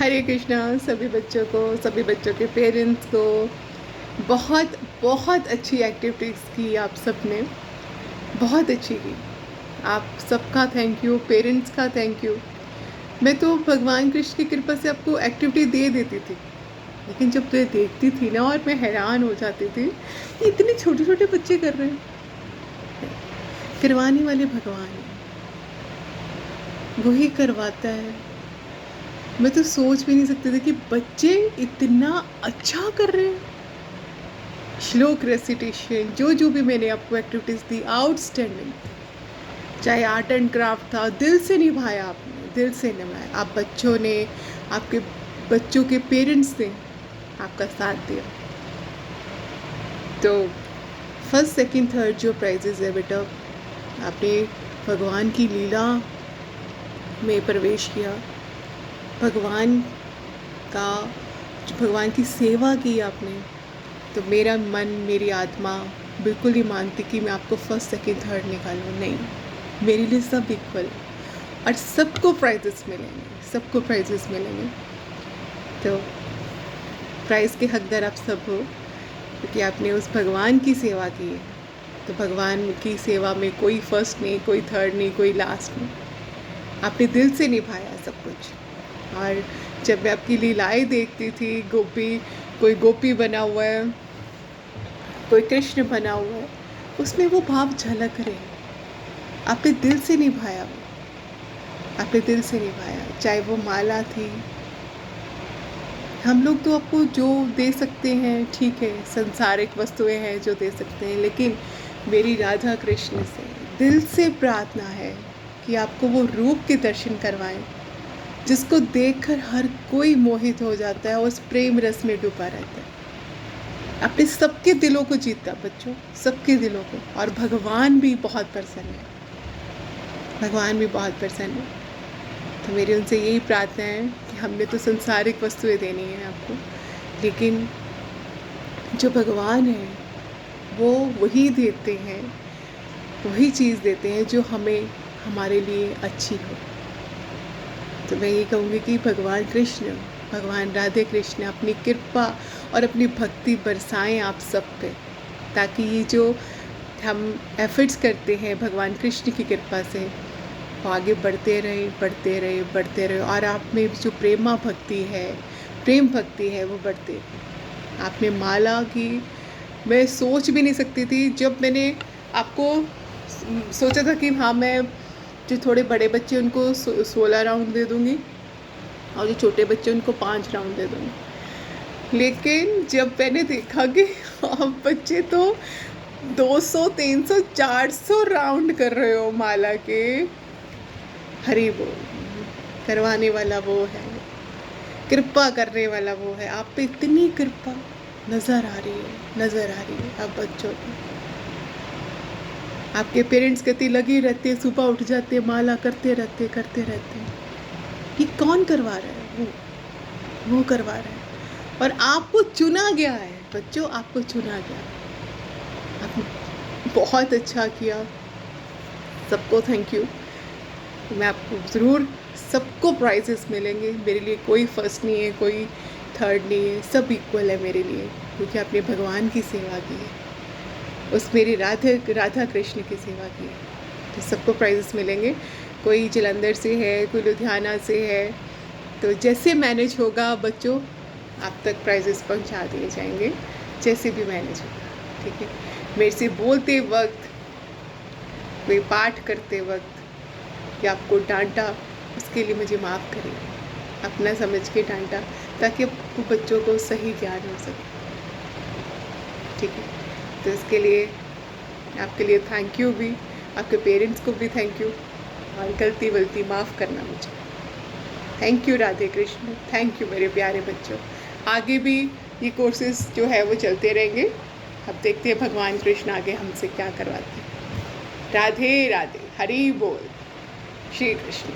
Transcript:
हरे कृष्णा सभी बच्चों को, सभी बच्चों के पेरेंट्स को। बहुत बहुत अच्छी एक्टिविटीज़ की आप सब ने, बहुत अच्छी की। आप सबका थैंक यू, पेरेंट्स का थैंक यू। मैं तो भगवान कृष्ण की कृपा से आपको एक्टिविटी दे देती थी, लेकिन जब मैं देखती थी ना और मैं हैरान हो जाती थी, ये इतने छोटे छोटे बच्चे कर रहे हैं। करवाने वाले भगवान हैं, वही करवाता है। मैं तो सोच भी नहीं सकती थी कि बच्चे इतना अच्छा कर रहे हैं। श्लोक रेसिटेशन, जो भी मैंने आपको एक्टिविटीज़ दी, आउटस्टैंडिंग। चाहे आर्ट एंड क्राफ्ट था, दिल से निभाया आपने, दिल से निभाया। आप बच्चों ने, आपके बच्चों के पेरेंट्स ने आपका साथ दिया। तो फर्स्ट सेकंड थर्ड जो प्राइजेज़ है बेटा, आपने भगवान की लीला में प्रवेश किया, भगवान का, भगवान की सेवा की आपने। तो मेरा मन, मेरी आत्मा बिल्कुल नहीं मानती कि मैं आपको फर्स्ट सेकंड थर्ड निकालूँ। नहीं, मेरे लिए सब इक्वल और सबको प्राइजेस मिलेंगे, सबको प्राइजेस मिलेंगे। तो प्राइज़ के हकदार आप सब हो, क्योंकि आपने उस भगवान की सेवा की है। तो भगवान की सेवा में कोई फर्स्ट नहीं, कोई थर्ड नहीं, कोई लास्ट नहीं। आपने दिल से निभाया सब कुछ। और जब मैं आपकी लीलाएं देखती थी, कोई गोपी बना हुआ है, कोई कृष्ण बना हुआ है, उसमें वो भाव झलक रहे हैं। आपने दिल से निभाया, आपने दिल से निभाया। चाहे वो माला थी, हम लोग तो आपको जो दे सकते हैं ठीक है, संसारिक वस्तुएं हैं जो दे सकते हैं, लेकिन मेरी राधा कृष्ण से दिल से प्रार्थना है कि आपको वो रूप के दर्शन करवाएं, जिसको देखकर हर कोई मोहित हो जाता है और उस प्रेम रस में डूबा रहता है। अपने सबके दिलों को जीता बच्चों, सबके दिलों को। और भगवान भी बहुत प्रसन्न है, भगवान भी बहुत प्रसन्न है। तो मेरी उनसे यही प्रार्थना है कि हमने तो संसारिक वस्तुएं देनी है आपको, लेकिन जो भगवान है वो वही देते हैं, वही चीज़ देते हैं जो हमें, हमारे लिए अच्छी हो। तो मैं ये कहूँगी कि भगवान कृष्ण, भगवान राधे कृष्ण अपनी कृपा और अपनी भक्ति बरसाएं आप सब पे, ताकि ये जो हम एफर्ट्स करते हैं भगवान कृष्ण की कृपा से, वो आगे बढ़ते रहे, बढ़ते रहे, बढ़ते रहे। और आप में जो प्रेमा भक्ति है, प्रेम भक्ति है, वो बढ़ते रहे। आपने माला की, मैं सोच भी नहीं सकती थी। जब मैंने आपको सोचा था कि हाँ, मैं जो थोड़े बड़े बच्चे उनको 16 राउंड दे दूँगी और जो छोटे बच्चे उनको 5 राउंड दे दूँगी, लेकिन जब मैंने देखा कि आप बच्चे तो 200, 300, 400 राउंड कर रहे हो माला के, हरि बोल। करवाने वाला वो है, कृपा करने वाला वो है। आप पे इतनी कृपा नज़र आ रही है, नज़र आ रही है आप बच्चों की। आपके पेरेंट्स गति लगी रहती है, सुबह उठ जाते हैं, माला करते रहते करते रहते। ये कौन करवा रहा है? वो करवा रहा है। और आपको चुना गया है बच्चों, आपको चुना गया। आपने बहुत अच्छा किया, सबको थैंक यू। मैं आपको ज़रूर, सबको प्राइजेस मिलेंगे। मेरे लिए कोई फर्स्ट नहीं है, कोई थर्ड नहीं है, सब इक्वल है मेरे लिए, क्योंकि आपने भगवान की सेवा की है, उस मेरी राधा कृष्ण की सेवा की है। तो सबको प्राइजेस मिलेंगे। कोई जलंधर से है, कोई लुधियाना से है, तो जैसे मैनेज होगा बच्चों, आप तक प्राइजेस पहुंचा दिए जाएंगे, जैसे भी मैनेज होगा। ठीक है, मेरे से बोलते वक्त, कोई पाठ करते वक्त या आपको डांटा, उसके लिए मुझे माफ़ करें। अपना समझ के डांटा, ताकि आपको बच्चों को सही ज्ञान हो सके। ठीक है, तो इसके लिए आपके लिए थैंक यू भी, आपके पेरेंट्स को भी थैंक यू, और गलती वलती माफ़ करना मुझे। Thank you Radhe Krishna, thank you मेरे प्यारे बच्चों। आगे भी ये कोर्सेज जो है वो चलते रहेंगे। अब देखते हैं भगवान कृष्ण आगे हमसे क्या करवाते हैं। राधे राधे, हरि बोल, श्री कृष्ण।